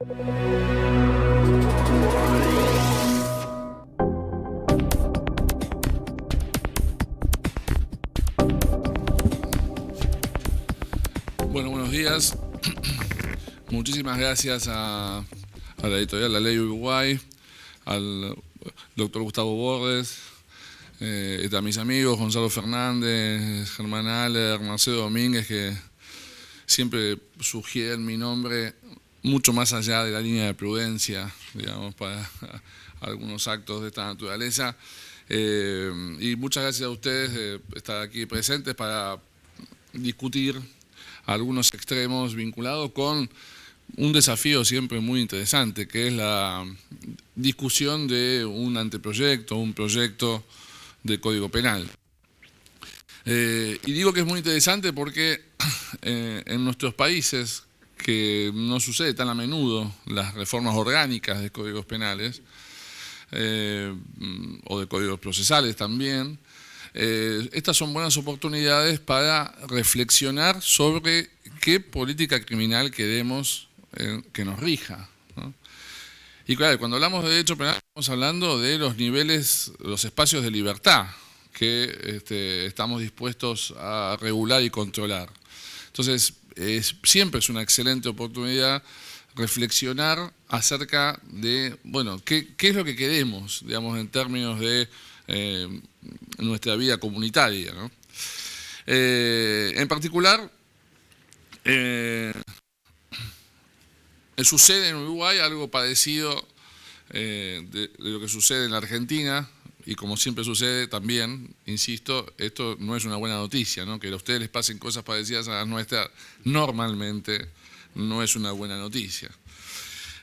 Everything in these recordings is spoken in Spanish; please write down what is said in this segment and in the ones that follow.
Bueno, buenos días. Muchísimas gracias a la editorial La Ley Uruguay, al doctor Gustavo Bordes, a mis amigos Gonzalo Fernández, Germán Aller, Marcelo Domínguez, que siempre sugieren mi nombre mucho más allá de la línea de prudencia, digamos, para algunos actos de esta naturaleza. Y muchas gracias a ustedes de estar aquí presentes para discutir algunos extremos vinculados con un desafío siempre muy interesante, que es la discusión de un anteproyecto, un proyecto de Código Penal. Y digo que es muy interesante porque en nuestros países, que no sucede tan a menudo las reformas orgánicas de códigos penales, o de códigos procesales también, estas son buenas oportunidades para reflexionar sobre qué política criminal queremos que nos rija, ¿no? Y claro, cuando hablamos de derecho penal estamos hablando de los niveles, los espacios de libertad que estamos dispuestos a regular y controlar. Entonces, siempre es una excelente oportunidad reflexionar acerca de, bueno, qué es lo que queremos, digamos, en términos de nuestra vida comunitaria, ¿no? En particular, sucede en Uruguay algo parecido de lo que sucede en la Argentina, y como siempre sucede también, insisto, esto no es una buena noticia, ¿no? Que a ustedes les pasen cosas parecidas a las nuestras normalmente no es una buena noticia.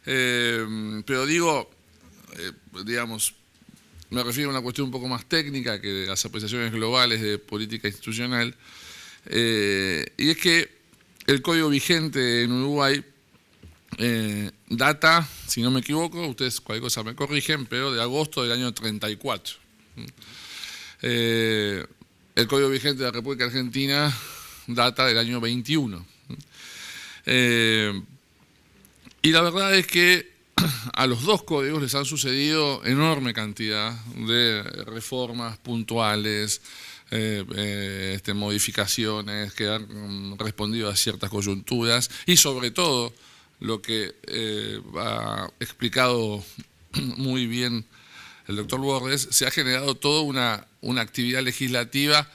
Pero digo, digamos, me refiero a una cuestión un poco más técnica que de las apreciaciones globales de política institucional, y es que el código vigente en Uruguay data, si no me equivoco, ustedes cualquier cosa me corrigen, pero de agosto del año 34. El código vigente de la República Argentina data del año 21. Y la verdad es que a los dos códigos les han sucedido enorme cantidad de reformas puntuales, modificaciones que han respondido a ciertas coyunturas y sobre todo lo que ha explicado muy bien el doctor Bordes, se ha generado toda una actividad legislativa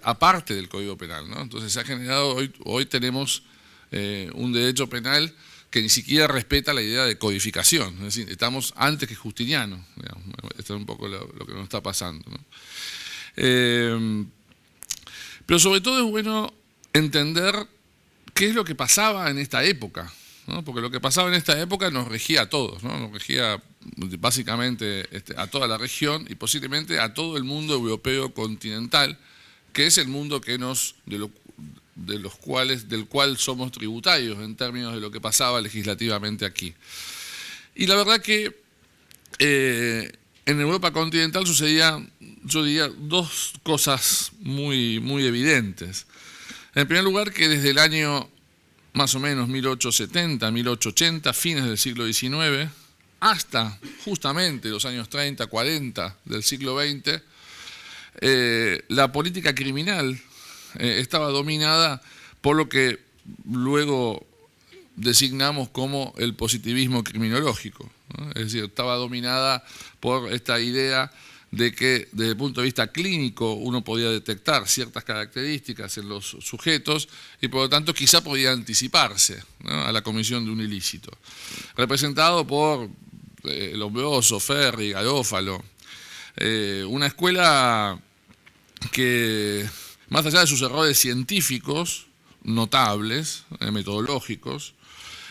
aparte del Código Penal, ¿no? Entonces se ha generado, hoy tenemos un derecho penal que ni siquiera respeta la idea de codificación, es decir, estamos antes que Justiniano, digamos. Esto es un poco lo que nos está pasando, ¿no? Pero sobre todo es bueno entender qué es lo que pasaba en esta época, ¿no? Porque lo que pasaba en esta época nos regía a todos, ¿no? Nos regía básicamente a toda la región y posiblemente a todo el mundo europeo continental, que es el mundo que del cual somos tributarios en términos de lo que pasaba legislativamente aquí. Y la verdad que en Europa continental sucedían, yo diría, dos cosas muy, muy evidentes. En primer lugar, que desde el año más o menos 1870, 1880, fines del siglo XIX, hasta justamente los años 30, 40 del siglo XX, la política criminal estaba dominada por lo que luego designamos como el positivismo criminológico, ¿no? Es decir, estaba dominada por esta idea de que desde el punto de vista clínico uno podía detectar ciertas características en los sujetos y por lo tanto quizá podía anticiparse, ¿no?, a la comisión de un ilícito. Representado por Lombroso, Ferri, Garófalo, una escuela que, más allá de sus errores científicos notables, metodológicos,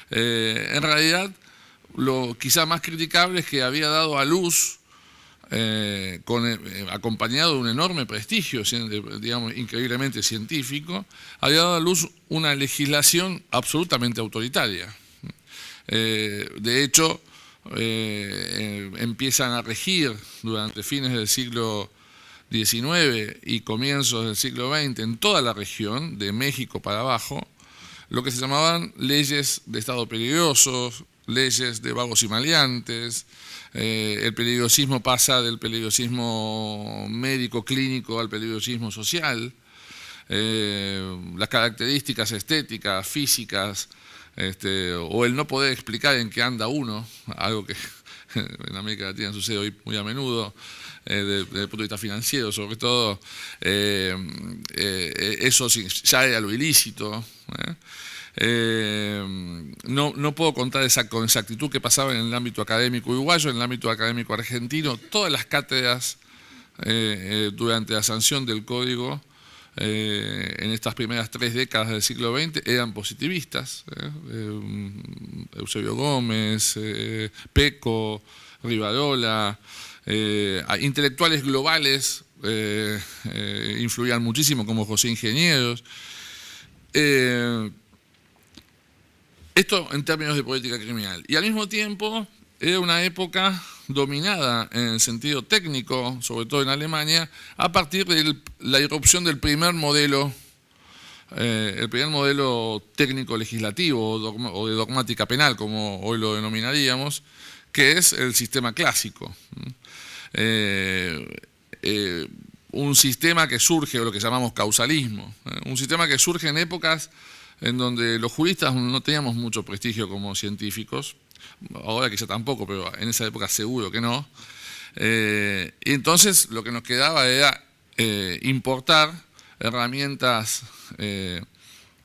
en realidad lo quizá más criticable es que había dado a luz, acompañado de un enorme prestigio, digamos, increíblemente científico, había dado a luz una legislación absolutamente autoritaria. De hecho, empiezan a regir durante fines del siglo XIX y comienzos del siglo XX en toda la región, de México para abajo, lo que se llamaban leyes de estado peligroso, leyes de vagos y maleantes. El peligrosismo pasa del peligrosismo médico clínico al peligrosismo social. Las características estéticas, físicas, o el no poder explicar en qué anda uno, algo que en América Latina sucede hoy muy a menudo, desde el punto de vista financiero sobre todo, eso ya era lo ilícito. No puedo contar con exactitud qué pasaba en el ámbito académico uruguayo, en el ámbito académico argentino. Todas las cátedras durante la sanción del Código en estas primeras 3 décadas del siglo XX eran positivistas. Eusebio Gómez, Peco, Rivarola, intelectuales globales influían muchísimo, como José Ingenieros. Esto en términos de política criminal. Y al mismo tiempo era una época dominada en el sentido técnico, sobre todo en Alemania, a partir de la irrupción del primer modelo técnico legislativo o de dogmática penal, como hoy lo denominaríamos, que es el sistema clásico. Un sistema que surge, o lo que llamamos causalismo, un sistema que surge en épocas en donde los juristas no teníamos mucho prestigio como científicos, ahora quizá tampoco, pero en esa época seguro que no. Y entonces lo que nos quedaba era importar herramientas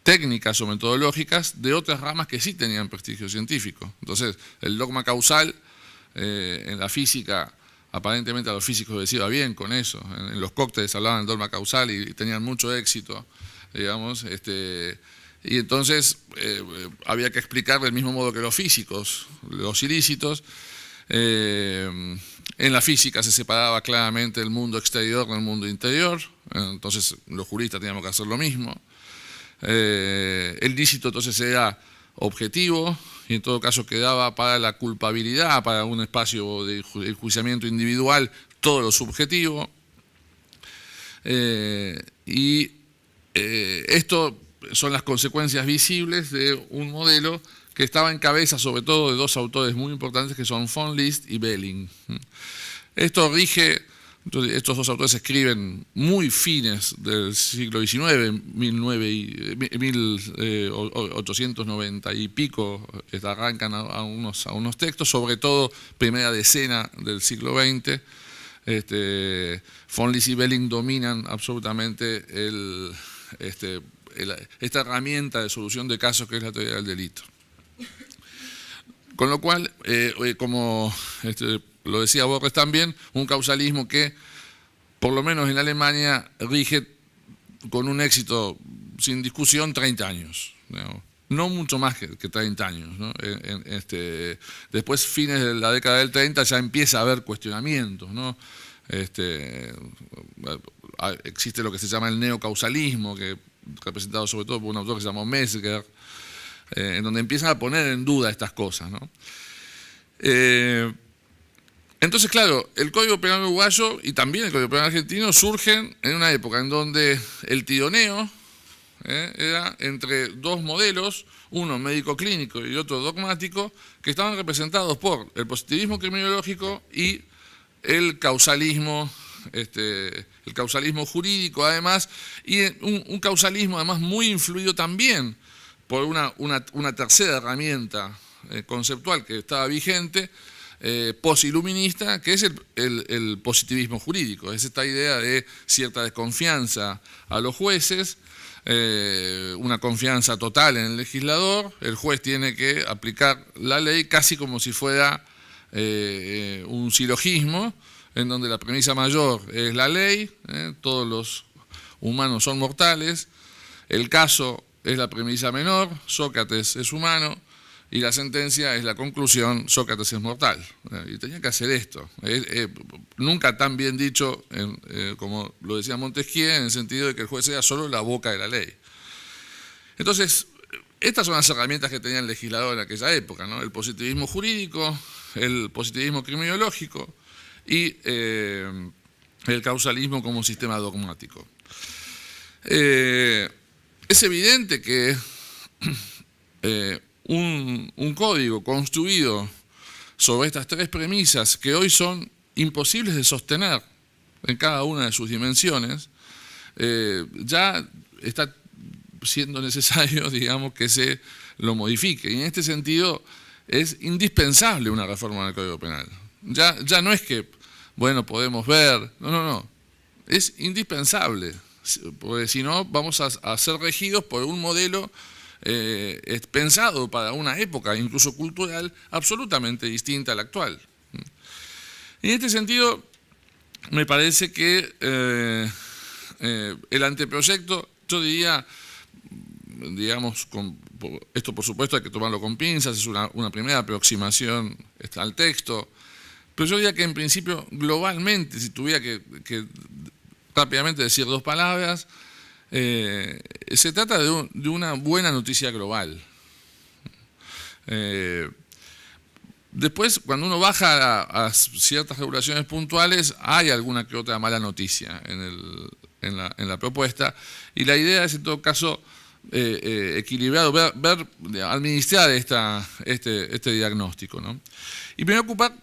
técnicas o metodológicas de otras ramas que sí tenían prestigio científico. Entonces, el dogma causal en la física, aparentemente a los físicos les iba bien con eso. En los cócteles hablaban del dogma causal y tenían mucho éxito, digamos. Y entonces había que explicar del mismo modo que los físicos, los ilícitos. En la física se separaba claramente el mundo exterior del mundo interior, entonces los juristas teníamos que hacer lo mismo. El lícito entonces era objetivo y en todo caso quedaba para la culpabilidad, para un espacio de enjuiciamiento individual, todo lo subjetivo. Esto son las consecuencias visibles de un modelo que estaba en cabeza sobre todo de 2 autores muy importantes que son von List y Belling. Esto rige, estos 2 autores escriben muy fines del siglo XIX, 1890 y pico, arrancan a unos textos, sobre todo primera decena del siglo XX. Von List y Belling dominan absolutamente esta herramienta de solución de casos que es la teoría del delito. Con lo cual, como lo decía Borges también, un causalismo que, por lo menos en Alemania, rige con un éxito sin discusión 30 años. No mucho más que 30 años, ¿no? Después, fines de la década del 30, ya empieza a haber cuestionamientos, ¿no? Existe lo que se llama el neocausalismo, que representado sobre todo por un autor que se llamó Metzger, en donde empiezan a poner en duda estas cosas, ¿no? Entonces, claro, el Código Penal uruguayo y también el Código Penal argentino surgen en una época en donde el tironeo era entre 2 modelos, uno médico-clínico y otro dogmático, que estaban representados por el positivismo criminológico y el causalismo jurídico además, y un causalismo además muy influido también por una tercera herramienta conceptual que estaba vigente, posiluminista, que es el positivismo jurídico. Es esta idea de cierta desconfianza a los jueces, una confianza total en el legislador. El juez tiene que aplicar la ley casi como si fuera un silogismo, en donde la premisa mayor es la ley, todos los humanos son mortales, el caso es la premisa menor, Sócrates es humano, y la sentencia es la conclusión, Sócrates es mortal. Y tenía que hacer esto. Nunca tan bien dicho como lo decía Montesquieu, en el sentido de que el juez era solo la boca de la ley. Entonces, estas son las herramientas que tenía el legislador en aquella época, ¿no? El positivismo jurídico, el positivismo criminológico y el causalismo como sistema dogmático. Es evidente que un código construido sobre estas tres premisas que hoy son imposibles de sostener en cada una de sus dimensiones, ya está siendo necesario, digamos, que se lo modifique. Y en este sentido es indispensable una reforma del Código Penal. Ya no es que, bueno, podemos ver, no. Es indispensable, porque si no vamos a ser regidos por un modelo pensado para una época, incluso cultural, absolutamente distinta a la actual. En este sentido, me parece que el anteproyecto, yo diría, digamos, esto por supuesto hay que tomarlo con pinzas, es una primera aproximación al texto, pero yo diría que en principio, globalmente, si tuviera que rápidamente decir dos palabras, se trata de una buena noticia global. Después, cuando uno baja a ciertas regulaciones puntuales, hay alguna que otra mala noticia en la propuesta, y la idea es en todo caso equilibrado, administrar este diagnóstico, ¿no? Y me voy a ocupar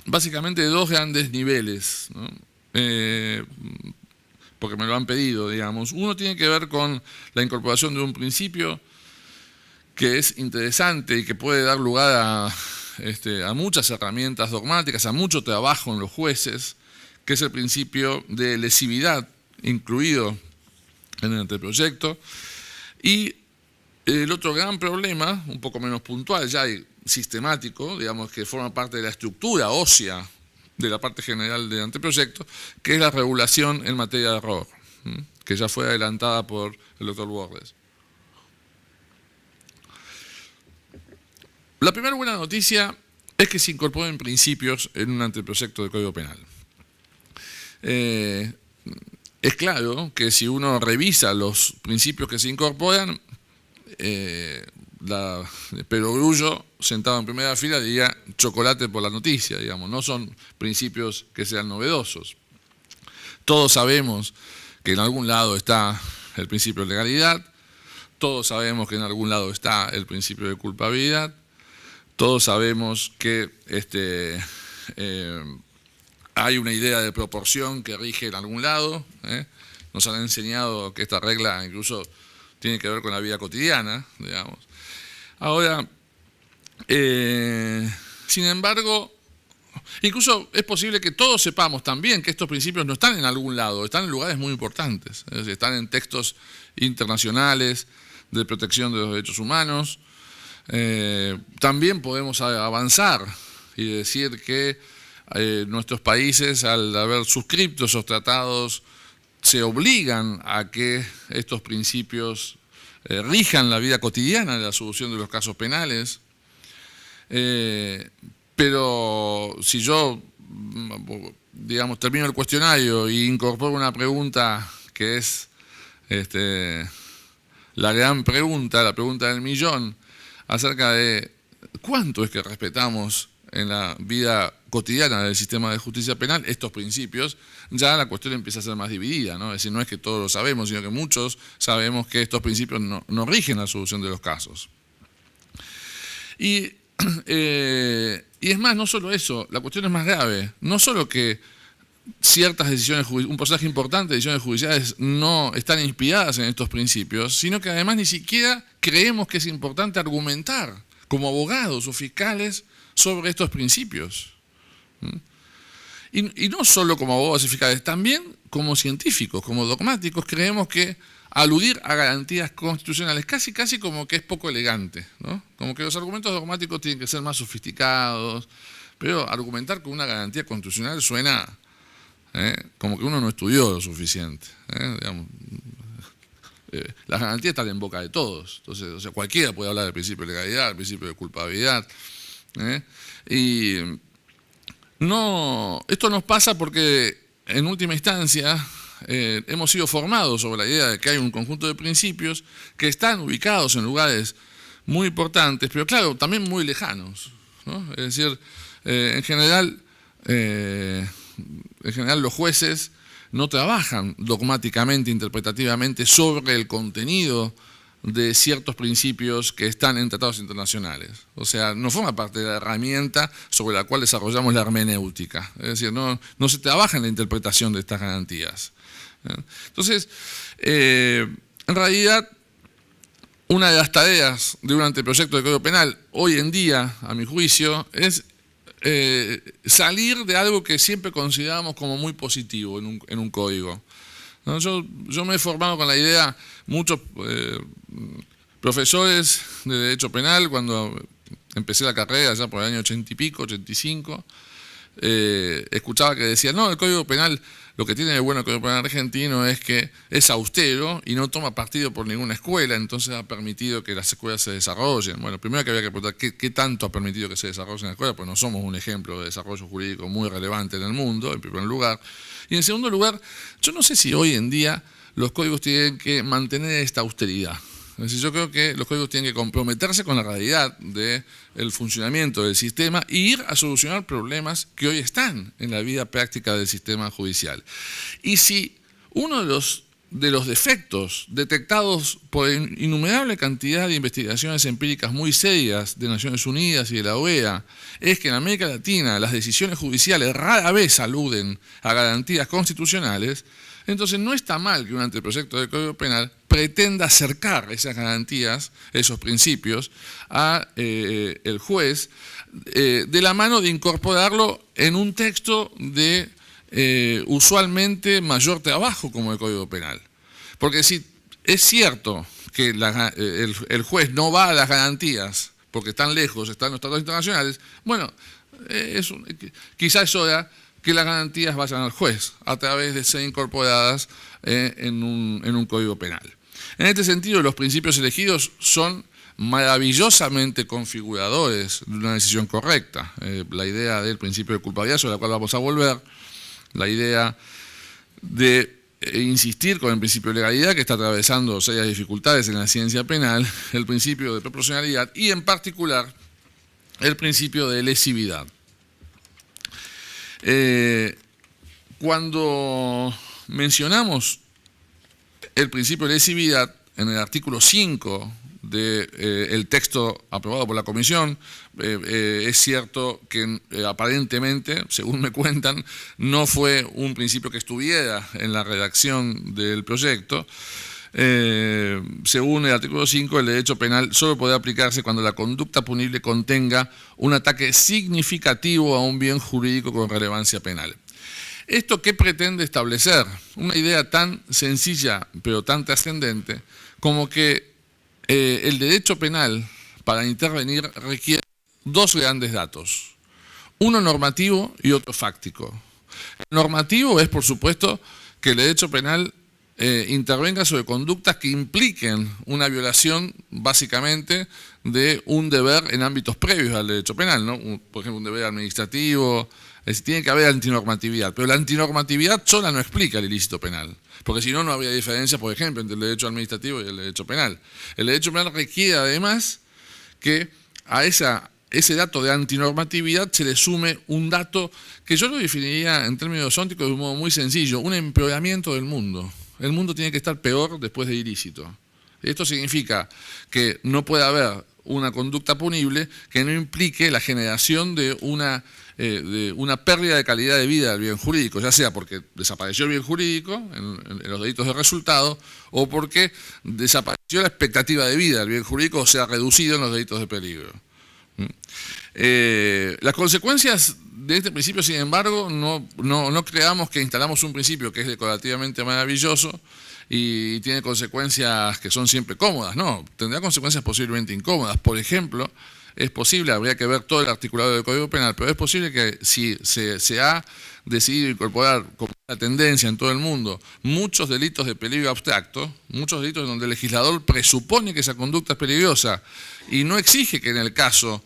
básicamente de dos grandes niveles, ¿no? Porque me lo han pedido, digamos. Uno tiene que ver con la incorporación de un principio que es interesante y que puede dar lugar a muchas herramientas dogmáticas, a mucho trabajo en los jueces, que es el principio de lesividad incluido en el anteproyecto. Y el otro gran problema, un poco menos puntual ya y sistemático, digamos, que forma parte de la estructura ósea de la parte general del anteproyecto, que es la regulación en materia de error, que ya fue adelantada por el doctor Borges. La primera buena noticia es que se incorporen principios en un anteproyecto de Código Penal. Es claro que si uno revisa los principios que se incorporan, Perogrullo, sentado en primera fila, diría chocolate por la noticia, digamos, no son principios que sean novedosos. Todos sabemos que en algún lado está el principio de legalidad, todos sabemos que en algún lado está el principio de culpabilidad, todos sabemos que hay una idea de proporción que rige en algún lado, nos han enseñado que esta regla incluso tiene que ver con la vida cotidiana, digamos. Ahora, sin embargo, incluso es posible que todos sepamos también que estos principios no están en algún lado, están en lugares muy importantes, es decir, están en textos internacionales de protección de los derechos humanos. También podemos avanzar y decir que nuestros países, al haber suscrito esos tratados, se obligan a que estos principios rijan la vida cotidiana de la solución de los casos penales. Pero si yo, digamos, termino el cuestionario e incorporo una pregunta que es la gran pregunta, la pregunta del millón, acerca de cuánto es que respetamos en la vida cotidiana del sistema de justicia penal estos principios, ya la cuestión empieza a ser más dividida, ¿no? Es decir, no es que todos lo sabemos, sino que muchos sabemos que estos principios no rigen la solución de los casos. Y es más, no solo eso, la cuestión es más grave. No solo que ciertas decisiones, un porcentaje importante de decisiones judiciales no están inspiradas en estos principios, sino que además ni siquiera creemos que es importante argumentar como abogados o fiscales sobre estos principios. Y no solo como abogados y fiscales, también como científicos, como dogmáticos, creemos que aludir a garantías constitucionales casi como que es poco elegante, ¿no? Como que los argumentos dogmáticos tienen que ser más sofisticados, pero argumentar con una garantía constitucional suena como que uno no estudió lo suficiente. Digamos, las garantías están en boca de todos, entonces, o sea, cualquiera puede hablar del principio de legalidad, del principio de culpabilidad. Y esto nos pasa porque en última instancia hemos sido formados sobre la idea de que hay un conjunto de principios que están ubicados en lugares muy importantes, pero claro, también muy lejanos, ¿no? Es decir, en general los jueces no trabajan dogmáticamente, interpretativamente sobre el contenido de ciertos principios que están en tratados internacionales. O sea, no forma parte de la herramienta sobre la cual desarrollamos la hermenéutica. Es decir, no se trabaja en la interpretación de estas garantías. Entonces, en realidad, una de las tareas de un anteproyecto de Código Penal hoy en día, a mi juicio, es salir de algo que siempre consideramos como muy positivo en un código. ¿No? Yo me he formado con la idea, muchos profesores de Derecho Penal, cuando empecé la carrera ya por el año 80 y pico, 85, escuchaba que decían, no, el Código Penal, lo que tiene de bueno el Código Penal argentino es que es austero y no toma partido por ninguna escuela, entonces ha permitido que las escuelas se desarrollen. Bueno, primero que había que preguntar qué tanto ha permitido que se desarrollen las escuelas, pues no somos un ejemplo de desarrollo jurídico muy relevante en el mundo, en primer lugar. Y en segundo lugar, yo no sé si hoy en día los códigos tienen que mantener esta austeridad. Es decir, yo creo que los códigos tienen que comprometerse con la realidad del funcionamiento del sistema e ir a solucionar problemas que hoy están en la vida práctica del sistema judicial. Y si uno de los defectos detectados por innumerable cantidad de investigaciones empíricas muy serias de Naciones Unidas y de la OEA es que en América Latina las decisiones judiciales rara vez aluden a garantías constitucionales, entonces no está mal que un anteproyecto de Código Penal pretenda acercar esas garantías, esos principios, a el juez de la mano de incorporarlo en un texto de usualmente mayor trabajo como el Código Penal. Porque si es cierto que el juez no va a las garantías porque están lejos, están en los tratados internacionales, bueno, quizás es hora que las garantías vayan al juez a través de ser incorporadas en un Código Penal. En este sentido, los principios elegidos son maravillosamente configuradores de una decisión correcta. La idea del principio de culpabilidad, sobre la cual vamos a volver, la idea de insistir con el principio de legalidad, que está atravesando serias dificultades en la ciencia penal, el principio de proporcionalidad y, en particular, el principio de lesividad. Cuando mencionamos el principio de lesividad en el artículo 5 del texto aprobado por la Comisión, es cierto que aparentemente, según me cuentan, no fue un principio que estuviera en la redacción del proyecto. Según el artículo 5, el derecho penal solo puede aplicarse cuando la conducta punible contenga un ataque significativo a un bien jurídico con relevancia penal. ¿Esto qué pretende establecer? Una idea tan sencilla pero tan trascendente como que el derecho penal para intervenir requiere dos grandes datos, uno normativo y otro fáctico. El normativo es, por supuesto, que el derecho penal intervenga sobre conductas que impliquen una violación, básicamente, de un deber en ámbitos previos al derecho penal, ¿no? Por ejemplo, un deber administrativo. Tiene que haber antinormatividad, pero la antinormatividad sola no explica el ilícito penal, porque si no, no habría diferencia, por ejemplo, entre el derecho administrativo y el derecho penal. El derecho penal requiere, además, que a ese dato de antinormatividad se le sume un dato que yo lo definiría en términos ónticos de un modo muy sencillo, un empeoramiento del mundo. El mundo tiene que estar peor después de ilícito. Esto significa que no puede haber una conducta punible que no implique la generación de una pérdida de calidad de vida del bien jurídico, ya sea porque desapareció el bien jurídico en los delitos de resultado o porque desapareció la expectativa de vida del bien jurídico o se ha reducido en los delitos de peligro. Las consecuencias de este principio, sin embargo, no creamos que instalamos un principio que es decorativamente maravilloso y tiene consecuencias que son siempre cómodas. No, tendrá consecuencias posiblemente incómodas. Por ejemplo, es posible, habría que ver todo el articulado del Código Penal, pero es posible que si se ha decidido incorporar como una tendencia en todo el mundo muchos delitos de peligro abstracto, muchos delitos donde el legislador presupone que esa conducta es peligrosa y no exige que en el caso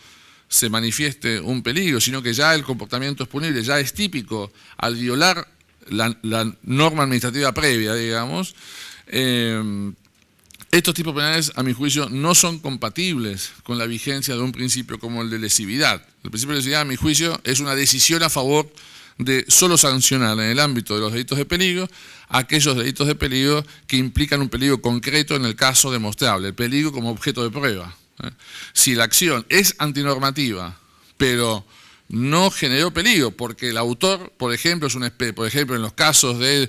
se manifieste un peligro, sino que ya el comportamiento es punible, ya es típico al violar la norma administrativa previa, digamos. Estos tipos penales, a mi juicio, no son compatibles con la vigencia de un principio como el de lesividad. El principio de lesividad, a mi juicio, es una decisión a favor de solo sancionar en el ámbito de los delitos de peligro aquellos delitos de peligro que implican un peligro concreto en el caso demostrable, el peligro como objeto de prueba. Si la acción es antinormativa, pero no generó peligro, porque el autor, por ejemplo, en los casos de,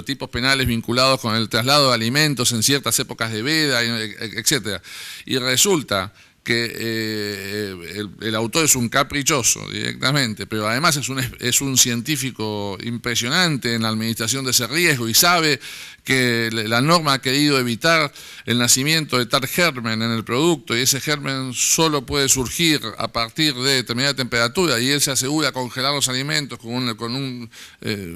tipos penales vinculados con el traslado de alimentos en ciertas épocas de veda, etcétera, y resulta que el autor es un caprichoso directamente, pero además es un científico impresionante en la administración de ese riesgo y sabe que la norma ha querido evitar el nacimiento de tal germen en el producto y ese germen solo puede surgir a partir de determinada temperatura y él se asegura congelar los alimentos con un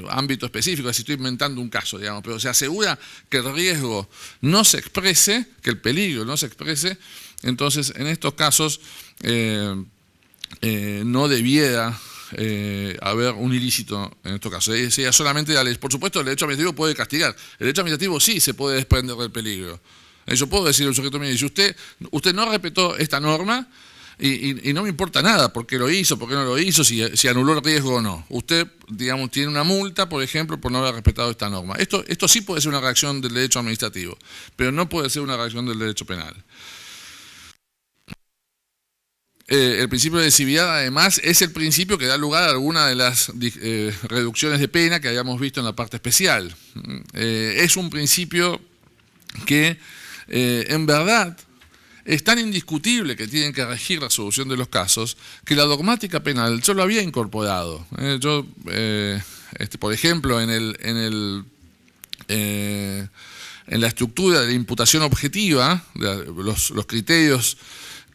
ámbito específico, así estoy inventando un caso, digamos, pero se asegura que el riesgo no se exprese, que el peligro no se exprese. Entonces, en estos casos no debiera haber un ilícito en estos casos. Sería solamente la ley. Por supuesto, el derecho administrativo puede castigar. El derecho administrativo sí se puede desprender del peligro. Yo puedo decir al sujeto, mire, si usted no respetó esta norma y no me importa nada por qué lo hizo, por qué no lo hizo, si anuló el riesgo o no. Usted, digamos, tiene una multa, por ejemplo, por no haber respetado esta norma. Esto sí puede ser una reacción del derecho administrativo, pero no puede ser una reacción del derecho penal. El principio de lesividad, además, es el principio que da lugar a alguna de las reducciones de pena que habíamos visto en la parte especial. Es un principio que, en verdad, es tan indiscutible que tienen que regir la solución de los casos, que la dogmática penal yo lo había incorporado. Por ejemplo, en la estructura de la imputación objetiva, los criterios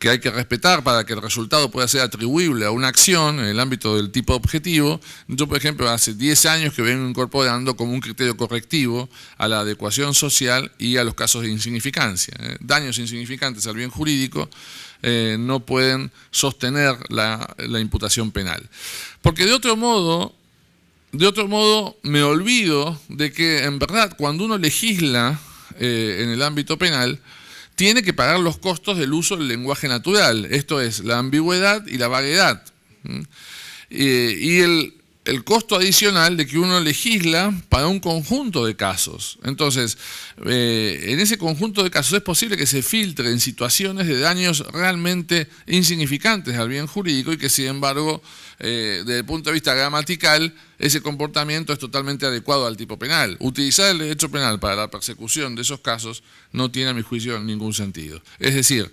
que hay que respetar para que el resultado pueda ser atribuible a una acción en el ámbito del tipo objetivo. Yo, por ejemplo, hace 10 años que vengo incorporando como un criterio correctivo a la adecuación social y a los casos de insignificancia. Daños insignificantes al bien jurídico no pueden sostener la imputación penal. Porque de otro modo me olvido de que, en verdad, cuando uno legisla en el ámbito penal, tiene que pagar los costos del uso del lenguaje natural, esto es, la ambigüedad y la vaguedad. Y el costo adicional de que uno legisla para un conjunto de casos. Entonces, en ese conjunto de casos es posible que se filtren situaciones de daños realmente insignificantes al bien jurídico y que, sin embargo, desde el punto de vista gramatical, ese comportamiento es totalmente adecuado al tipo penal. Utilizar el derecho penal para la persecución de esos casos no tiene, a mi juicio, ningún sentido. Es decir,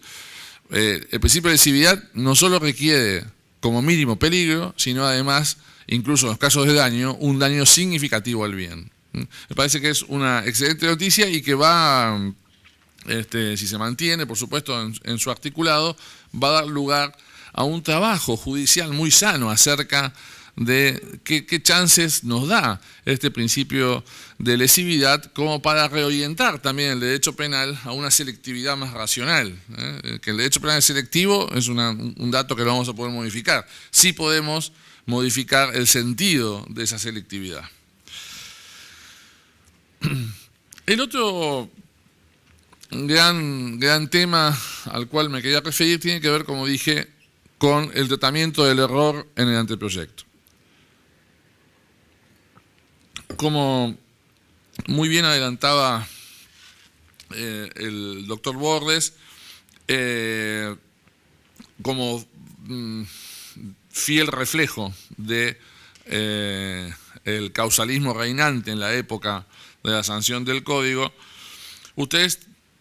el principio de lesividad no solo requiere como mínimo peligro, sino además, incluso en los casos de daño, un daño significativo al bien. Me parece que es una excelente noticia y que va, si se mantiene, por supuesto, en su articulado, va a dar lugar a un trabajo judicial muy sano acerca de qué chances nos da este principio de lesividad como para reorientar también el derecho penal a una selectividad más racional. Que el derecho penal es selectivo es un dato que lo vamos a poder modificar. Sí podemos modificar el sentido de esa selectividad. El otro gran tema al cual me quería referir tiene que ver, como dije, con el tratamiento del error en el anteproyecto. Como muy bien adelantaba el doctor Bordes, como fiel reflejo de el causalismo reinante en la época de la sanción del código, ustedes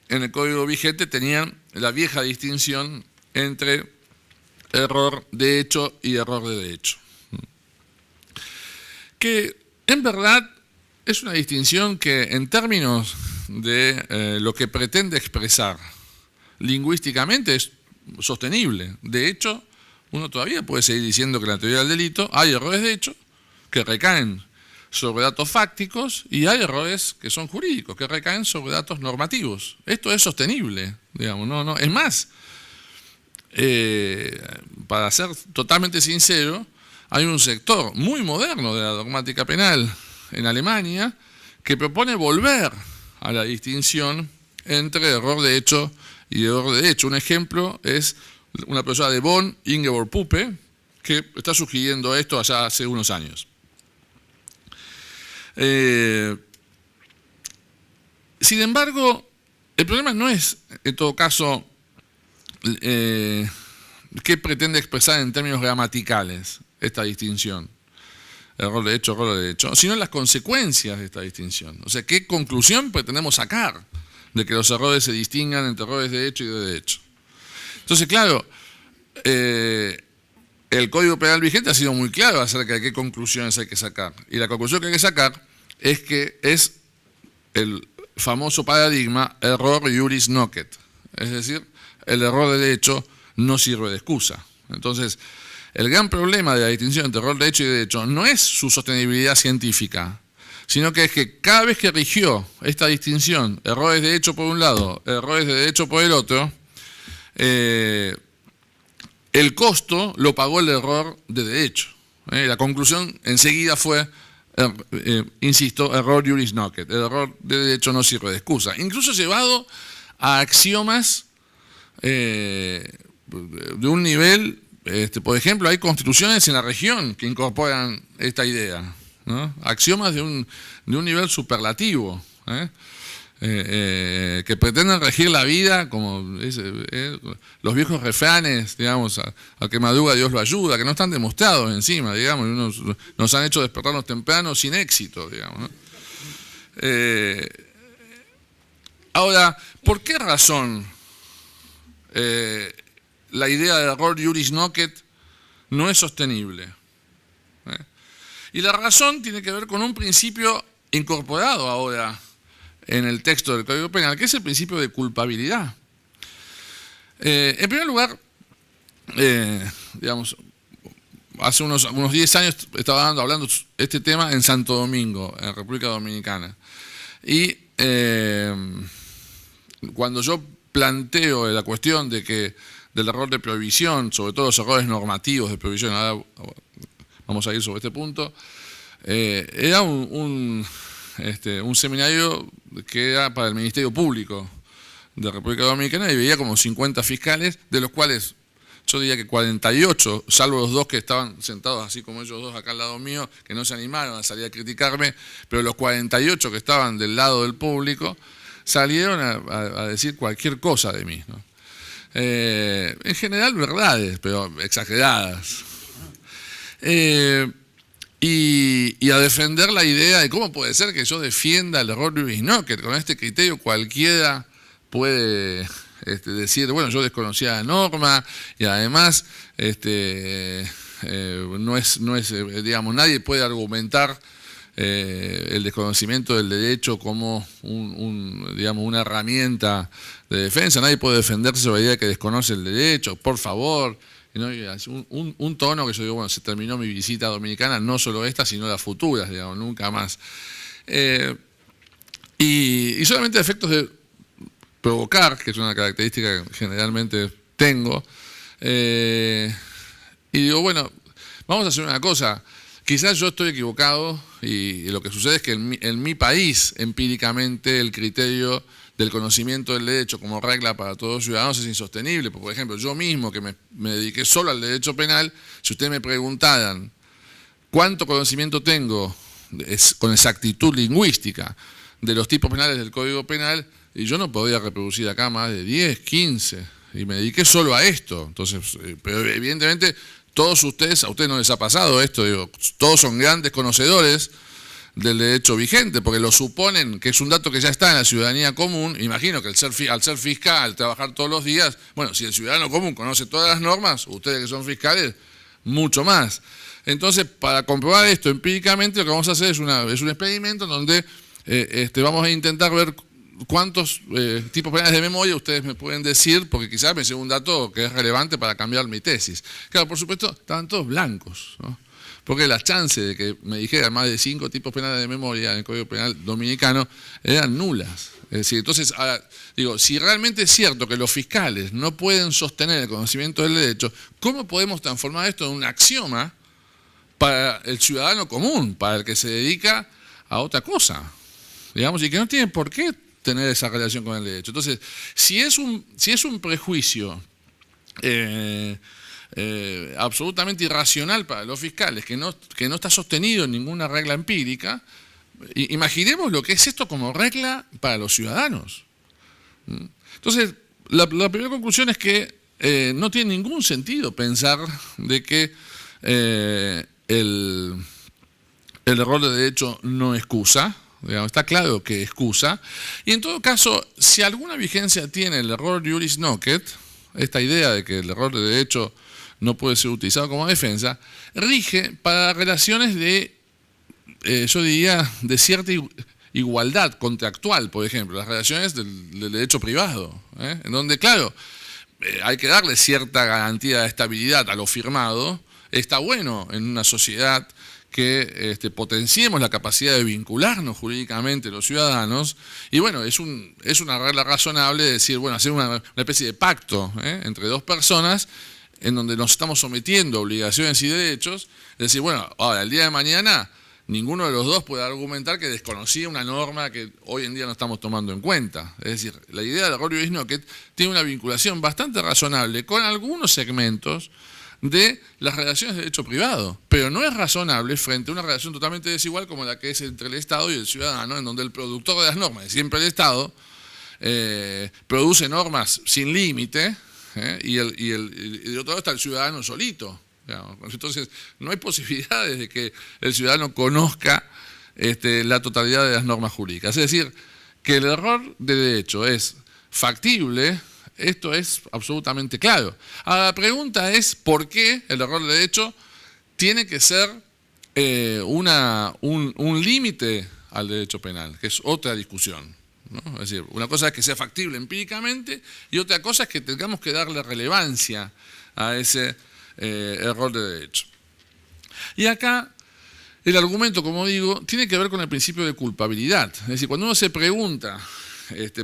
en el código vigente tenían la vieja distinción entre error de hecho y error de derecho, que en verdad es una distinción que en términos de lo que pretende expresar lingüísticamente es sostenible. De hecho, uno todavía puede seguir diciendo que en la teoría del delito hay errores de hecho que recaen sobre datos fácticos y hay errores que son jurídicos, que recaen sobre datos normativos. Esto es sostenible, digamos, no. Es más, para ser totalmente sincero, hay un sector muy moderno de la dogmática penal en Alemania que propone volver a la distinción entre error de hecho y error de derecho. Un ejemplo es una persona de Bonn, Ingeborg Puppe, que está sugiriendo esto allá hace unos años. Sin embargo, el problema no es, en todo caso, qué pretende expresar en términos gramaticales esta distinción, error de hecho, sino las consecuencias de esta distinción. O sea, qué conclusión pretendemos sacar de que los errores se distingan entre errores de hecho y de derecho. Entonces, claro, el Código Penal vigente ha sido muy claro acerca de qué conclusiones hay que sacar. Y la conclusión que hay que sacar es que es el famoso paradigma error iuris nocet. Es decir, el error de derecho no sirve de excusa. Entonces, el gran problema de la distinción entre error de hecho y de derecho no es su sostenibilidad científica, sino que es que cada vez que rigió esta distinción, errores de hecho por un lado, errores de derecho por el otro, el costo lo pagó el error de derecho. La conclusión enseguida fue, insisto, error iuris nocet. El error de derecho no sirve de excusa. Incluso llevado a axiomas de un nivel, por ejemplo, hay constituciones en la región que incorporan esta idea, ¿no? Axiomas de un nivel superlativo, que pretenden regir la vida como los viejos refranes, digamos, al que madruga Dios lo ayuda, que no están demostrados encima, digamos, nos han hecho despertarnos temprano sin éxito, digamos, ¿no? Ahora, ¿por qué razón la idea de error iuris nocet no es sostenible? Y la razón tiene que ver con un principio incorporado ahora en el texto del Código Penal, que es el principio de culpabilidad. En primer lugar, digamos, hace unos 10 años estaba hablando este tema en Santo Domingo, en República Dominicana. Y cuando yo planteo la cuestión del error de prohibición, sobre todo los errores normativos de prohibición, ahora vamos a ir sobre este punto, era un seminario que era para el Ministerio Público de República Dominicana y veía como 50 fiscales, de los cuales yo diría que 48, salvo los dos que estaban sentados así como ellos dos acá al lado mío, que no se animaron a salir a criticarme, pero los 48 que estaban del lado del público salieron a decir cualquier cosa de mí, ¿no? En general verdades, pero exageradas. Y a defender la idea de cómo puede ser que yo defienda el error iuris nocet. Con este criterio cualquiera puede decir, bueno, yo desconocía la norma y además digamos, nadie puede argumentar el desconocimiento del derecho como digamos, una herramienta de defensa. Nadie puede defenderse sobre la idea de que desconoce el derecho, por favor. ¿No? Un tono que yo digo, bueno, se terminó mi visita dominicana, no solo esta, sino las futuras, digamos, nunca más. Y solamente a efectos de provocar, que es una característica que generalmente tengo, y digo, bueno, vamos a hacer una cosa, quizás yo estoy equivocado y lo que sucede es que en mi país, empíricamente, el criterio del conocimiento del derecho como regla para todos los ciudadanos es insostenible. Por ejemplo, yo mismo que me dediqué solo al derecho penal, si ustedes me preguntaran cuánto conocimiento tengo con exactitud lingüística de los tipos penales del Código Penal, y yo no podría reproducir acá más de 10, 15, y me dediqué solo a esto. Entonces, pero evidentemente todos ustedes, a ustedes no les ha pasado esto, digo, todos son grandes conocedores del derecho vigente, porque lo suponen que es un dato que ya está en la ciudadanía común. Imagino que al ser fiscal, trabajar todos los días, bueno, si el ciudadano común conoce todas las normas, ustedes que son fiscales, mucho más. Entonces, para comprobar esto empíricamente, lo que vamos a hacer es un experimento en donde vamos a intentar ver cuántos tipos penales de memoria ustedes me pueden decir, porque quizás me sea un dato que es relevante para cambiar mi tesis. Claro, por supuesto, estaban todos blancos, ¿no? Porque las chances de que me dijeran más de 5 tipos penales de memoria en el Código Penal dominicano eran nulas. Es decir, entonces, ahora, digo, si realmente es cierto que los fiscales no pueden sostener el conocimiento del derecho, ¿cómo podemos transformar esto en un axioma para el ciudadano común, para el que se dedica a otra cosa? Digamos, y que no tiene por qué tener esa relación con el derecho. Entonces, si es un prejuicio absolutamente irracional para los fiscales, que no está sostenido en ninguna regla empírica, imaginemos lo que es esto como regla para los ciudadanos. Entonces, la primera conclusión es que no tiene ningún sentido pensar de que el error de derecho no excusa. Digamos, está claro que excusa. Y en todo caso, si alguna vigencia tiene el error iuris nocet, esta idea de que el error de derecho no puede ser utilizado como defensa, rige para relaciones de, yo diría, de cierta igualdad contractual, por ejemplo, las relaciones del derecho privado, en donde, claro, hay que darle cierta garantía de estabilidad a lo firmado. Está bueno en una sociedad que potenciemos la capacidad de vincularnos jurídicamente los ciudadanos, y bueno, es una regla razonable de decir, bueno, hacer una especie de pacto entre dos personas en donde nos estamos sometiendo a obligaciones y derechos, es decir, bueno, ahora, el día de mañana, ninguno de los dos puede argumentar que desconocía una norma que hoy en día no estamos tomando en cuenta. Es decir, la idea del error iuris nocet tiene una vinculación bastante razonable con algunos segmentos de las relaciones de derecho privado, pero no es razonable frente a una relación totalmente desigual como la que es entre el Estado y el ciudadano, en donde el productor de las normas, siempre el Estado, produce normas sin límite, y de otro lado está el ciudadano solito. Digamos. Entonces, no hay posibilidades de que el ciudadano conozca la totalidad de las normas jurídicas. Es decir, que el error de derecho es factible. Esto es absolutamente claro. Ahora, la pregunta es por qué el error de derecho tiene que ser un límite al derecho penal, que es otra discusión, ¿no? Es decir, una cosa es que sea factible empíricamente y otra cosa es que tengamos que darle relevancia a ese error de derecho. Y acá el argumento, como digo, tiene que ver con el principio de culpabilidad. Es decir, cuando uno se pregunta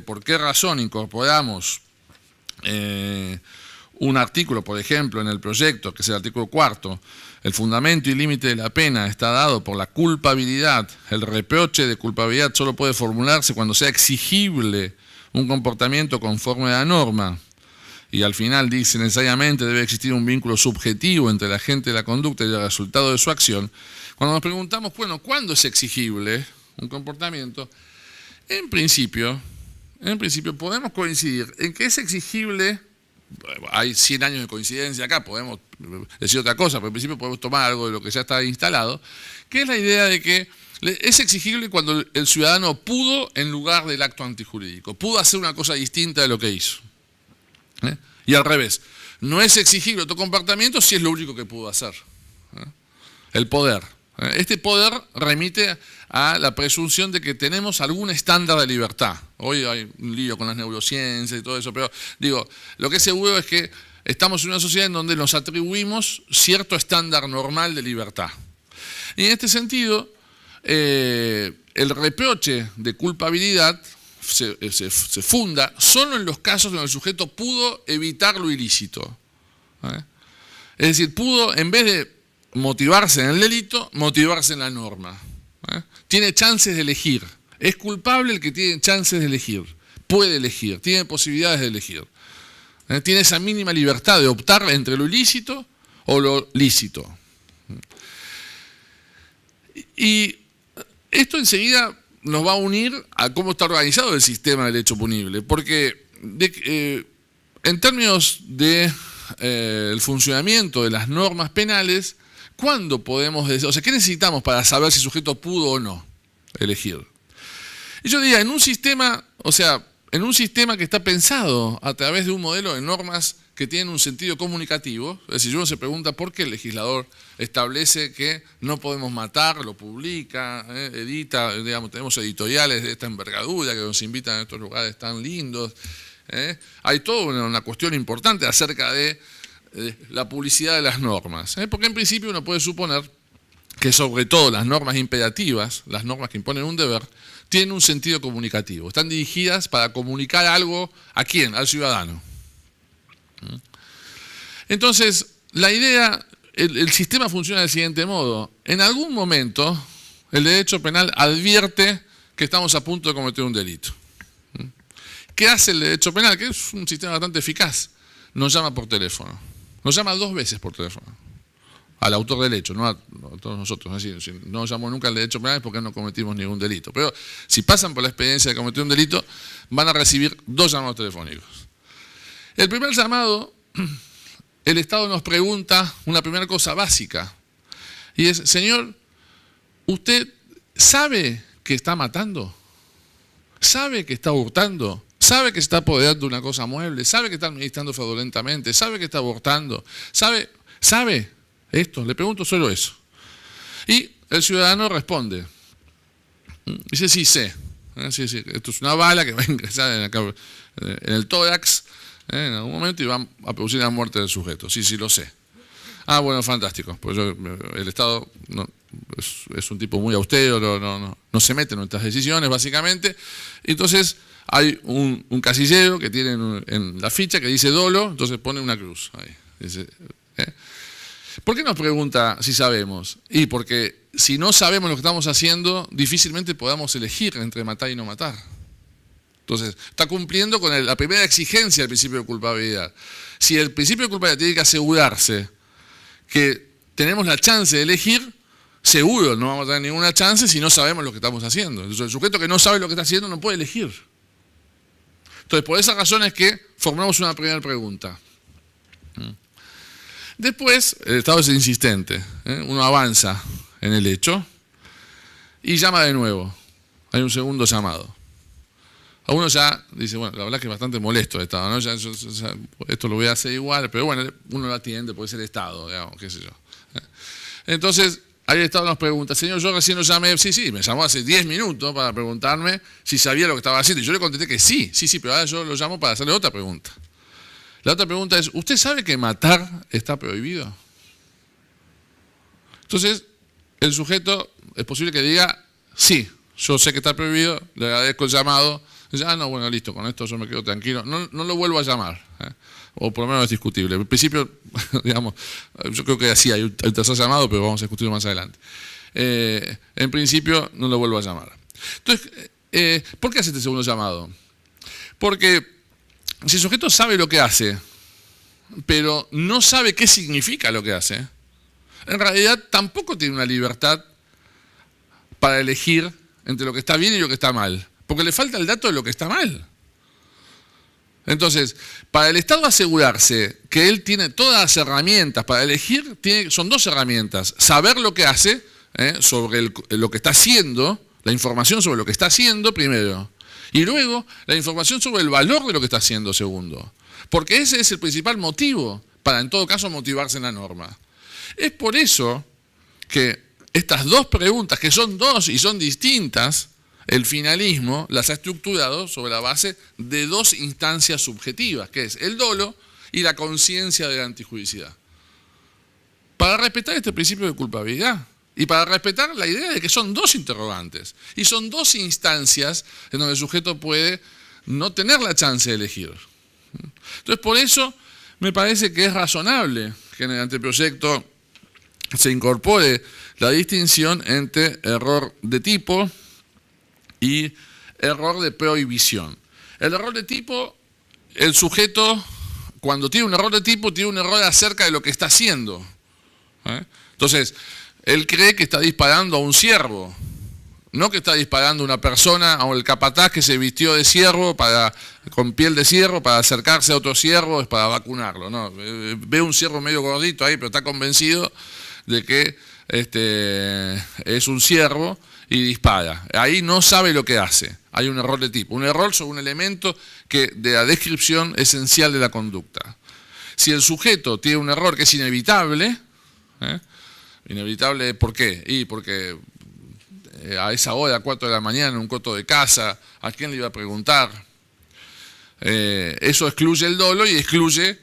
por qué razón incorporamos un artículo, por ejemplo, en el proyecto, que es el artículo 4, el fundamento y límite de la pena está dado por la culpabilidad, el reproche de culpabilidad solo puede formularse cuando sea exigible un comportamiento conforme a la norma, y al final dice necesariamente debe existir un vínculo subjetivo entre el agente de la conducta y el resultado de su acción. Cuando nos preguntamos, bueno, ¿cuándo es exigible un comportamiento? En principio podemos coincidir en que es exigible, hay 100 años de coincidencia acá, podemos decir otra cosa, pero en principio podemos tomar algo de lo que ya está instalado, que es la idea de que es exigible cuando el ciudadano pudo en lugar del acto antijurídico, pudo hacer una cosa distinta de lo que hizo. Y al revés, no es exigible otro comportamiento si es lo único que pudo hacer. El poder. Este poder remite a la presunción de que tenemos algún estándar de libertad. Hoy hay un lío con las neurociencias y todo eso, pero digo, lo que es seguro es que estamos en una sociedad en donde nos atribuimos cierto estándar normal de libertad. Y en este sentido, el reproche de culpabilidad se funda solo en los casos donde el sujeto pudo evitar lo ilícito. Es decir, pudo, en vez de motivarse en el delito, motivarse en la norma. Tiene chances de elegir. Es culpable el que tiene chances de elegir. Puede elegir, tiene posibilidades de elegir. Tiene esa mínima libertad de optar entre lo ilícito o lo lícito. Y esto enseguida nos va a unir a cómo está organizado el sistema del derecho punible. Porque en términos de el funcionamiento de las normas penales, ¿cuándo podemos decir, o sea, qué necesitamos para saber si el sujeto pudo o no elegir? Y yo diría, en un sistema que está pensado a través de un modelo de normas que tienen un sentido comunicativo, es decir, uno se pregunta por qué el legislador establece que no podemos matar, lo publica, edita, digamos, tenemos editoriales de esta envergadura que nos invitan a estos lugares tan lindos. Hay toda una cuestión importante acerca de la publicidad de las normas, porque en principio uno puede suponer que sobre todo las normas imperativas, las normas que imponen un deber, tienen un sentido comunicativo, están dirigidas para comunicar algo ¿a quién? Al ciudadano. Entonces, la idea, el sistema funciona del siguiente modo: en algún momento el derecho penal advierte que estamos a punto de cometer un delito. ¿Qué hace el derecho penal? Que es un sistema bastante eficaz, nos llama por teléfono. Nos llama 2 veces por teléfono. Al autor del hecho, no a todos nosotros. Es decir, si no llamó nunca al derecho penal es porque no cometimos ningún delito. Pero si pasan por la experiencia de cometer un delito, van a recibir 2 llamados telefónicos. El primer llamado, el Estado nos pregunta una primera cosa básica. Y es, señor, ¿usted sabe que está matando? ¿Sabe que está hurtando? ¿Sabe que se está apoderando de una cosa mueble? ¿Sabe que está administrando fraudulentamente? ¿Sabe que está abortando? ¿Sabe esto? Le pregunto solo eso. Y el ciudadano responde. Dice, sí, sé. Sí, esto es una bala que va a ingresar en el tórax en algún momento y va a producir la muerte del sujeto. Sí, lo sé. Ah, bueno, fantástico. Pues el Estado es un tipo muy austero, no se mete en nuestras decisiones, básicamente. Entonces, hay un casillero que tiene en la ficha que dice dolo, entonces pone una cruz ahí. Dice, ¿por qué nos pregunta si sabemos? Y porque si no sabemos lo que estamos haciendo, difícilmente podamos elegir entre matar y no matar. Entonces, está cumpliendo con la primera exigencia del principio de culpabilidad. Si el principio de culpabilidad tiene que asegurarse que tenemos la chance de elegir, seguro no vamos a tener ninguna chance si no sabemos lo que estamos haciendo. Entonces, el sujeto que no sabe lo que está haciendo no puede elegir. Entonces, por esa razón es que formamos una primera pregunta. Después, el Estado es insistente. Uno avanza en el hecho y llama de nuevo. Hay un segundo llamado. A uno ya dice, bueno, la verdad es que es bastante molesto el Estado, ¿no? Ya, esto lo voy a hacer igual, pero bueno, uno lo atiende, puede ser el Estado, digamos, qué sé yo. Entonces, ahí el Estado nos pregunta, señor, yo recién lo llamé, sí, me llamó hace 10 minutos para preguntarme si sabía lo que estaba haciendo. Y yo le contesté que sí, pero ahora yo lo llamo para hacerle otra pregunta. La otra pregunta es, ¿usted sabe que matar está prohibido? Entonces, el sujeto es posible que diga, sí, yo sé que está prohibido, le agradezco el llamado. Dice, no, bueno, listo, con esto yo me quedo tranquilo. No lo vuelvo a llamar, o por lo menos es discutible. En principio, digamos, yo creo que sí, hay un tercer llamado, pero vamos a discutirlo más adelante. En principio, no lo vuelvo a llamar. Entonces, ¿por qué hace este segundo llamado? Porque si el sujeto sabe lo que hace, pero no sabe qué significa lo que hace, en realidad tampoco tiene una libertad para elegir entre lo que está bien y lo que está mal. Porque le falta el dato de lo que está mal. Entonces, para el Estado asegurarse que él tiene todas las herramientas para elegir, son 2 herramientas. Saber lo que hace, sobre lo que está haciendo, la información sobre lo que está haciendo, primero. Y luego, la información sobre el valor de lo que está haciendo, segundo. Porque ese es el principal motivo para, en todo caso, motivarse en la norma. Es por eso que estas 2 preguntas, que son 2 y son distintas, el finalismo las ha estructurado sobre la base de 2 instancias subjetivas, que es el dolo y la conciencia de la antijuricidad. Para respetar este principio de culpabilidad y para respetar la idea de que son 2 interrogantes y son 2 instancias en donde el sujeto puede no tener la chance de elegir. Entonces, por eso me parece que es razonable que en el anteproyecto se incorpore la distinción entre error de tipo y error de prohibición. El error de tipo, el sujeto, cuando tiene un error de tipo, tiene un error acerca de lo que está haciendo. Entonces, él cree que está disparando a un ciervo, no que está disparando a una persona, a el capataz que se vistió de ciervo con piel de ciervo para acercarse a otro ciervo, para vacunarlo. No, ve un ciervo medio gordito ahí, pero está convencido de que es un ciervo y dispara. Ahí no sabe lo que hace. Hay un error de tipo. Un error sobre un elemento de la descripción esencial de la conducta. Si el sujeto tiene un error que es inevitable, inevitable, ¿por qué? Y porque a esa hora, a 4 de la mañana, en un coto de casa, ¿a quién le iba a preguntar? Eso excluye el dolo y excluye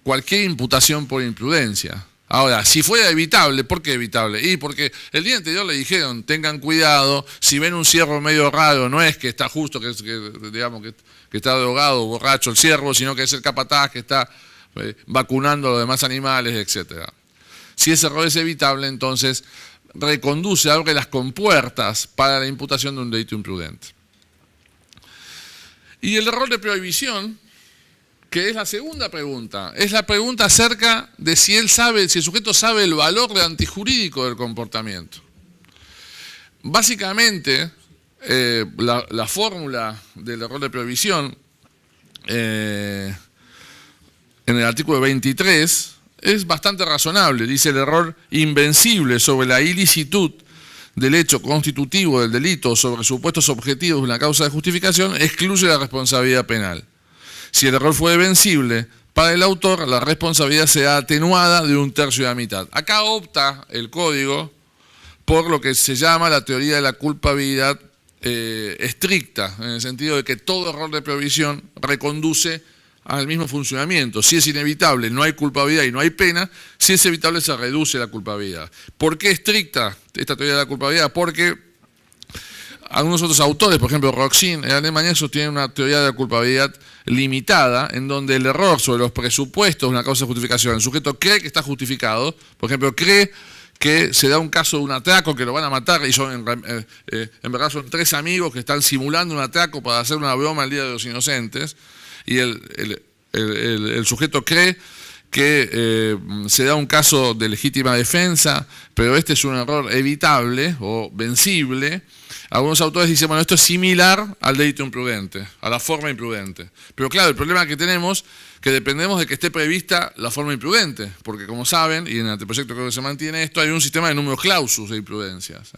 cualquier imputación por imprudencia. Ahora, si fuera evitable, ¿por qué evitable? Y porque el día anterior le dijeron, tengan cuidado, si ven un ciervo medio raro, no es que está justo, que está drogado, borracho el ciervo, sino que es el capataz que está vacunando a los demás animales, etc. Si ese error es evitable, entonces reconduce, abre las compuertas para la imputación de un delito imprudente. Y el error de prohibición que es la segunda pregunta. Es la pregunta acerca de si él sabe, si el sujeto sabe el valor de antijurídico del comportamiento. Básicamente, la fórmula del error de previsión en el artículo 23 es bastante razonable. Dice: el error invencible sobre la ilicitud del hecho constitutivo del delito o sobre supuestos objetivos de una causa de justificación excluye la responsabilidad penal. Si el error fue vencible, para el autor la responsabilidad será atenuada de 1/3 de la mitad. Acá opta el código por lo que se llama la teoría de la culpabilidad estricta, en el sentido de que todo error de previsión reconduce al mismo funcionamiento. Si es inevitable, no hay culpabilidad y no hay pena; si es evitable, se reduce la culpabilidad. ¿Por qué estricta esta teoría de la culpabilidad? Porque algunos otros autores, por ejemplo Roxin y Alemania, sostienen una teoría de la culpabilidad limitada, en donde el error sobre los presupuestos de una causa de justificación, el sujeto cree que está justificado, por ejemplo, cree que se da un caso de un atraco, que lo van a matar, y en verdad son 3 amigos que están simulando un atraco para hacer una broma el Día de los Inocentes, y el sujeto cree que se da un caso de legítima defensa, pero este es un error evitable o vencible. Algunos autores dicen: bueno, esto es similar al delito imprudente, a la forma imprudente. Pero claro, el problema que tenemos es que dependemos de que esté prevista la forma imprudente, porque como saben, y en el anteproyecto creo que se mantiene esto, hay un sistema de numerus clausus de imprudencias.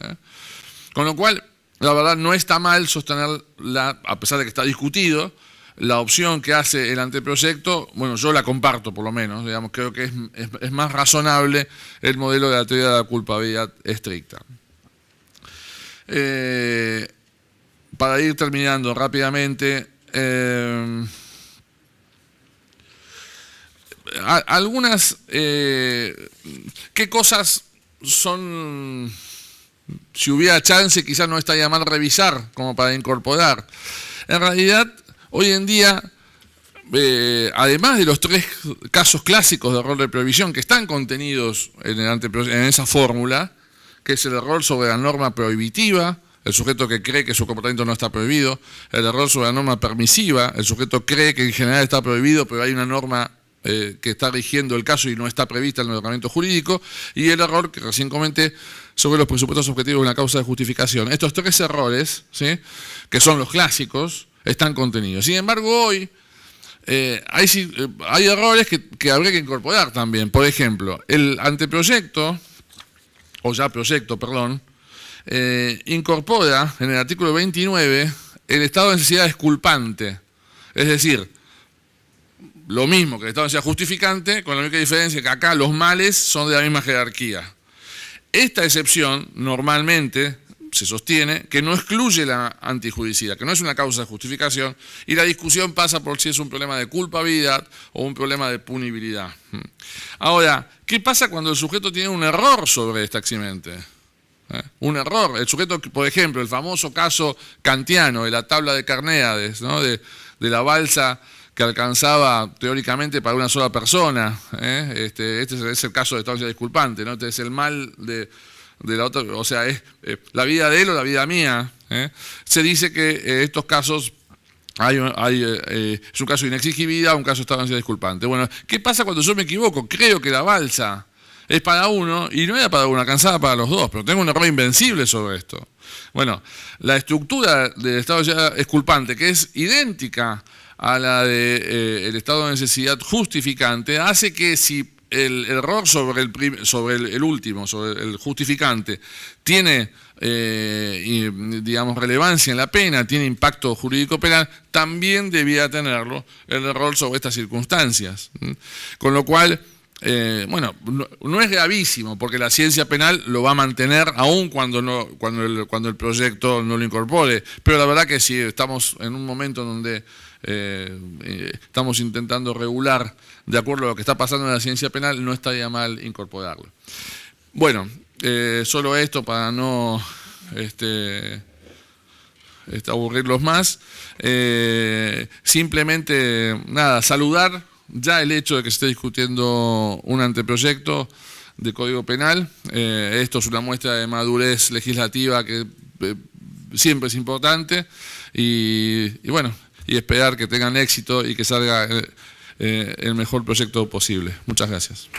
Con lo cual, la verdad, no está mal sostener, a pesar de que está discutido, la opción que hace el anteproyecto. Bueno, yo la comparto por lo menos, digamos, creo que es más razonable el modelo de la teoría de la culpabilidad estricta. Para ir terminando rápidamente, algunas, ¿qué cosas son, si hubiera chance, quizás no estaría mal revisar como para incorporar? En realidad, hoy en día, además de los 3 casos clásicos de error de previsión que están contenidos en esa fórmula, que es el error sobre la norma prohibitiva, el sujeto que cree que su comportamiento no está prohibido; el error sobre la norma permisiva, el sujeto cree que en general está prohibido, pero hay una norma que está rigiendo el caso y no está prevista en el ordenamiento jurídico; y el error que recién comenté sobre los presupuestos objetivos de una causa de justificación. Estos 3 errores, ¿sí?, que son los clásicos, están contenidos. Sin embargo, hoy hay errores que habría que incorporar también. Por ejemplo, el anteproyecto, o ya proyecto, perdón, incorpora en el artículo 29 el estado de necesidad exculpante. Es decir, lo mismo que el estado de necesidad justificante, con la única diferencia que acá los males son de la misma jerarquía. Esta excepción normalmente se sostiene que no excluye la antijuricidad, que no es una causa de justificación, y la discusión pasa por si es un problema de culpabilidad o un problema de punibilidad. Ahora, ¿qué pasa cuando el sujeto tiene un error sobre esta eximente? Un error. El sujeto, por ejemplo, el famoso caso kantiano de la tabla de Carneades, ¿no?, de la balsa que alcanzaba teóricamente para una sola persona. Este es el caso de estancia disculpante, ¿no? Este es el mal de la otra, o sea, es la vida de él o la vida mía. Se dice que estos casos es un caso de inexigibilidad, un caso de estancia disculpante. Bueno, ¿qué pasa cuando yo me equivoco? Creo que la balsa es para uno y no era para uno, alcanzaba para los dos, pero tengo un error invencible sobre esto. Bueno, la estructura del estado de exculpante, que es idéntica a la del estado de necesidad justificante, hace que si el error sobre el último, sobre el justificante, tiene digamos, relevancia en la pena, tiene impacto jurídico penal, también debía tenerlo el error sobre estas circunstancias. Con lo cual, bueno, no es gravísimo, porque la ciencia penal lo va a mantener aún cuando el proyecto no lo incorpore, pero la verdad que si estamos en un momento donde estamos intentando regular de acuerdo a lo que está pasando en la ciencia penal, no estaría mal incorporarlo. Bueno, solo esto para no aburrirlos más. Simplemente, nada, saludar ya el hecho de que se esté discutiendo un anteproyecto de Código Penal. Esto es una muestra de madurez legislativa que siempre es importante, y bueno, y esperar que tengan éxito y que salga el mejor proyecto posible. Muchas gracias.